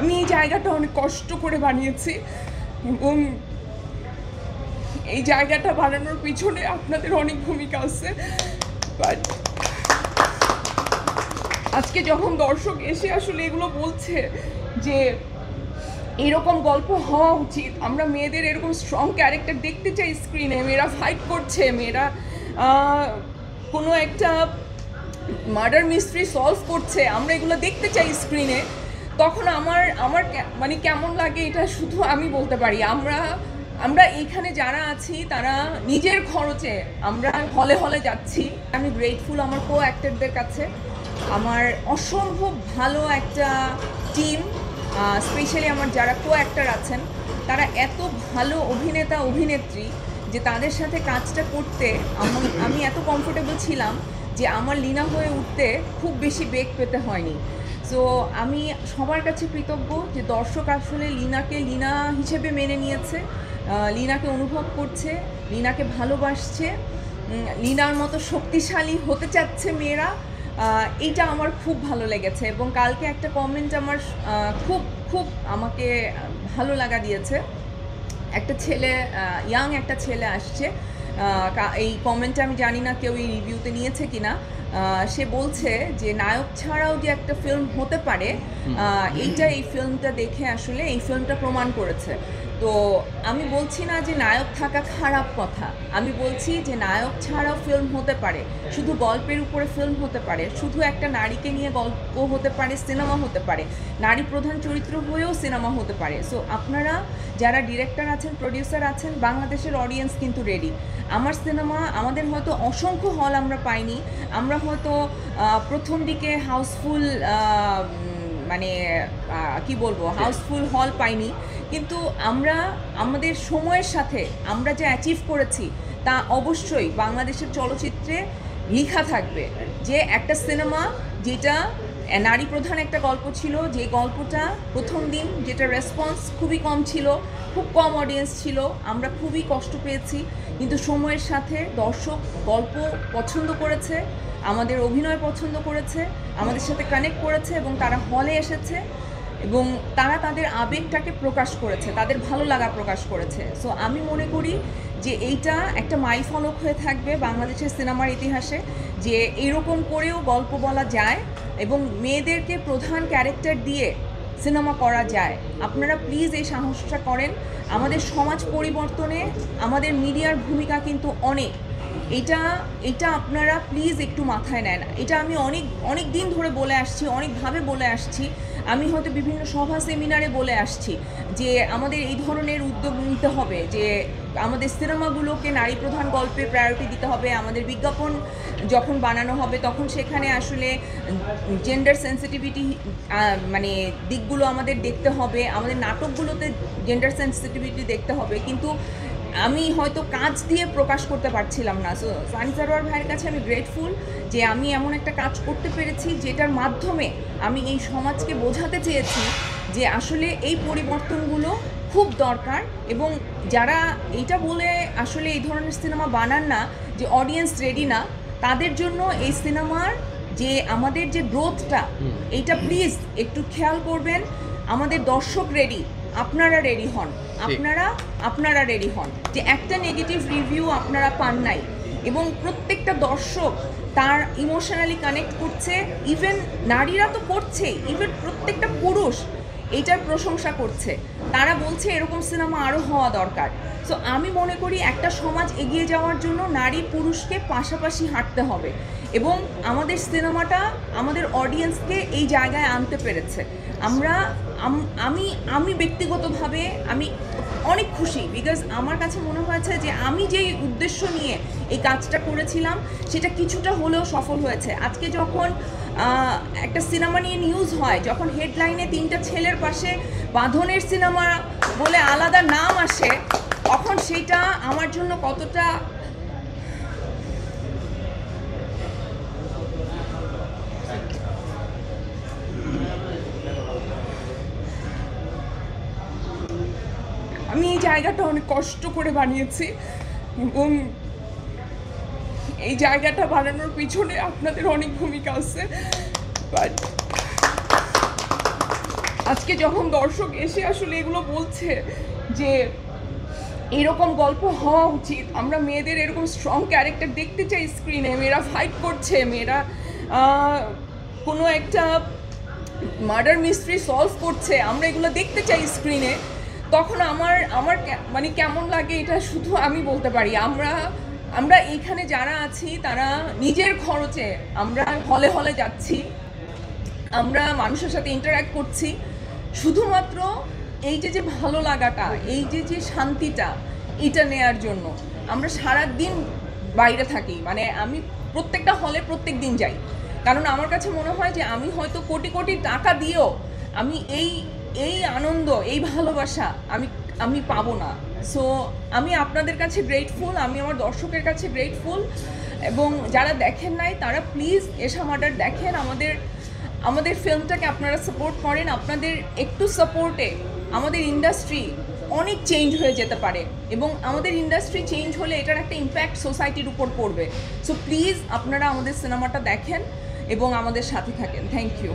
আমি এই জায়গাটা অনেক কষ্ট করে বানিয়েছি এবং এই জায়গাটা বানানোর পিছনে আপনাদের অনেক ভূমিকা আছে। বাট আজকে যখন দর্শক এসে আসলে এগুলো বলছে যে এরকম গল্প হওয়া উচিত, আমরা মেয়েদের এরকম স্ট্রং ক্যারেক্টার দেখতে চাই স্ক্রিনে, মেয়েরা ফাইট করছে, মেয়েরা কোনো একটা মার্ডার মিস্ট্রি সলভ করছে, আমরা এগুলো দেখতে চাই স্ক্রিনে, তখন আমার মানে কেমন লাগে এটা শুধু আমি বলতে পারি। আমরা এইখানে যারা আছি তারা নিজের খরচে আমরা হলে হলে যাচ্ছি। আমি গ্রেটফুল আমার কো অ্যাক্টরদের কাছে, আমার অসম্ভব ভালো একটা টিম, স্পেশালি আমার যারা কো অ্যাক্টর আছেন তারা এত ভালো অভিনেতা অভিনেত্রী যে তাদের সাথে কাজটা করতে আমি এত কমফোর্টেবল ছিলাম যে আমার লীনা হয়ে উঠতে খুব বেশি বেগ পেতে হয়নি। সো আমি সবার কাছে কৃতজ্ঞ যে দর্শক আসলে লীনাকে লীনা হিসেবে মেনে নিয়েছে, লীনাকে অনুভব করছে, লীনাকে ভালোবাসছে, লীনার মতো শক্তিশালী হতে চাচ্ছে মেয়েরা। এইটা আমার খুব ভালো লেগেছে এবং কালকে একটা কমেন্ট আমার খুব খুব আমাকে ভালো লাগা দিয়েছে। একটা ছেলে, ইয়াং একটা ছেলে আসছে, এই কমেন্টটা আমি জানি না কেউ এই রিভিউতে নিয়েছে কিনা। সে বলছে যে নায়ক ছাড়াও যে একটা ফিল্ম হতে পারে, এই ফিল্মটা দেখে আসলে এই ফিল্মটা প্রমাণ করেছে। তো আমি বলছি না যে নায়ক থাকা খারাপ কথা, আমি বলছি যে নায়ক ছাড়াও ফিল্ম হতে পারে, শুধু গল্পের উপরে ফিল্ম হতে পারে, শুধু একটা নারীকে নিয়ে গল্প হতে পারে, সিনেমা হতে পারে, নারী প্রধান চরিত্র হয়েও সিনেমা হতে পারে। সো আপনারা যারা ডিরেক্টর আছেন, প্রডিউসার আছেন, বাংলাদেশের অডিয়েন্স কিন্তু রেডি। আমার সিনেমা, আমাদের হয়তো অসংখ্য হল আমরা পাইনি, আমরা হয়তো প্রথম দিকে হাউসফুল মানে কি বলবো হাউসফুল হল পাইনি, কিন্তু আমরা আমাদের সময়ের সাথে আমরা যা অ্যাচিভ করেছি তা অবশ্যই বাংলাদেশের চলচ্চিত্রে লেখা থাকবে। যে একটা সিনেমা যেটা নারী প্রধান একটা গল্প ছিল, যে গল্পটা প্রথম দিন যেটা রেসপন্স খুবই কম ছিল, খুব কম অডিয়েন্স ছিল, আমরা খুবই কষ্ট পেয়েছি, কিন্তু সময়ের সাথে দর্শক গল্প পছন্দ করেছে, আমাদের অভিনয় পছন্দ করেছে, আমাদের সাথে কানেক্ট করেছে এবং তারা হলে এসেছে এবং তারা তাদের আবেগটাকে প্রকাশ করেছে, তাদের ভালো লাগা প্রকাশ করেছে। সো আমি মনে করি যে এইটা একটা মাইলফলক হয়ে থাকবে বাংলাদেশের সিনেমার ইতিহাসে, যে এরকম করেও গল্প বলা যায় এবং মেয়েদেরকে প্রধান ক্যারেক্টার দিয়ে সিনেমা করা যায়। আপনারা প্লিজ এই সাহসটা করেন। আমাদের সমাজ পরিবর্তনে আমাদের মিডিয়ার ভূমিকা কিন্তু অনেক, এটা আপনারা প্লিজ একটু মাথায় নেন। এটা আমি অনেক দিন ধরে বলে আসছি, অনেকভাবে বলে আসছি, আমি হয়তো বিভিন্ন সভা সেমিনারে বলে আসছি যে আমাদের এই ধরনের উদ্যোগ নিতে হবে, যে আমাদের সিনেমাগুলোকে নারী প্রধান গল্পে প্রায়োরিটি দিতে হবে, আমাদের বিজ্ঞাপন যখন বানানো হবে তখন সেখানে আসলে জেন্ডার সেন্সিটিভিটি মানে দিকগুলো আমাদের দেখতে হবে, আমাদের নাটকগুলোতে জেন্ডার সেন্সিটিভিটি দেখতে হবে। কিন্তু আমি হয়তো কাজ দিয়ে প্রকাশ করতে পারছিলাম না। সো সানি সারোয়ার ভাইয়ের কাছে আমি গ্রেটফুল যে আমি এমন একটা কাজ করতে পেরেছি যেটার মাধ্যমে আমি এই সমাজকে বোঝাতে চেয়েছি যে আসলে এই পরিবর্তনগুলো খুব দরকার, এবং যারা এইটা বলে আসলে এই ধরনের সিনেমা বানান না যে অডিয়েন্স রেডি না, তাদের জন্য এই সিনেমার যে আমাদের যে গ্রোথটা, এইটা প্লিজ একটু খেয়াল করবেন। আমাদের দর্শক রেডি, আপনারা রেডি হন, আপনারা রেডি হন যে একটা নেগেটিভ রিভিউ আপনারা পান নাই, এবং প্রত্যেকটা দর্শক তার ইমোশনালি কানেক্ট করছে, ইভেন নারীরা তো করছেই, ইভেন প্রত্যেকটা পুরুষ এইটার প্রশংসা করছে, তারা বলছে এরকম সিনেমা আরও হওয়া দরকার। সো আমি মনে করি একটা সমাজ এগিয়ে যাওয়ার জন্য নারী পুরুষকে পাশাপাশি হাঁটতে হবে, এবং আমাদের সিনেমাটা আমাদের অডিয়েন্সকে এই জায়গায় আনতে পেরেছে। আমি ব্যক্তিগতভাবে আমি অনেক খুশি, বিকজ আমার কাছে মনে হয়েছে যে আমি যেই উদ্দেশ্য নিয়ে এই কাজটা করেছিলাম সেটা কিছুটা হলেও সফল হয়েছে। আজকে যখন একটা সিনেমা নিয়ে নিউজ হয়, যখন হেডলাইনে 3টা ছেলের পাশে বাঁধনের সিনেমা বলে আলাদা নাম আসে, তখন সেটা আমার জন্য কতটা আমি এই জায়গাটা অনেক কষ্ট করে বানিয়েছি এবং এই জায়গাটা বানানোর পিছনে আপনাদের অনেক ভূমিকা আছে। বাট আজকে যখন দর্শক এসে আসলে এগুলো বলছে যে এরকম গল্প হওয়া উচিত, আমরা মেয়েদের এরকম স্ট্রং ক্যারেক্টার দেখতে চাই স্ক্রিনে, মেয়েরা ফাইট করছে, মেয়েরা কোনো একটা মার্ডার মিস্ট্রি সলভ করছে, আমরা এগুলো দেখতে চাই স্ক্রিনে, তখন আমার মানে কেমন লাগে এটা শুধু আমি বলতে পারি। আমরা এইখানে যারা আছি তারা নিজের খরচে আমরা হলে হলে যাচ্ছি, আমরা মানুষের সাথে ইন্টারঅ্যাক্ট করছি শুধুমাত্র এই যে ভালো লাগাটা, এই যে শান্তিটা, এটা নেয়ার জন্য। আমরা সারা দিন বাইরে থাকি, মানে আমি প্রত্যেকটা হলে প্রত্যেক দিন যাই, কারণ আমার কাছে মনে হয় যে আমি হয়তো কোটি কোটি টাকা দিয়েও আমি এই আনন্দ, এই ভালোবাসা আমি পাবো না। সো আমি আপনাদের কাছে গ্রেটফুল, আমি আমার দর্শকের কাছে গ্রেটফুল, এবং যারা দেখেন নাই তারা প্লিজ এশা মার্ডার দেখেন। আমাদের ফিল্মটাকে আপনারা সাপোর্ট করেন, আপনাদের একটু সাপোর্টে আমাদের ইন্ডাস্ট্রি অনেক চেঞ্জ হয়ে যেতে পারে, এবং আমাদের ইন্ডাস্ট্রি চেঞ্জ হলে এটার একটা ইম্প্যাক্ট সোসাইটির উপর পড়বে। সো প্লিজ আপনারা আমাদের সিনেমাটা দেখেন এবং আমাদের সাথে থাকেন। Thank you.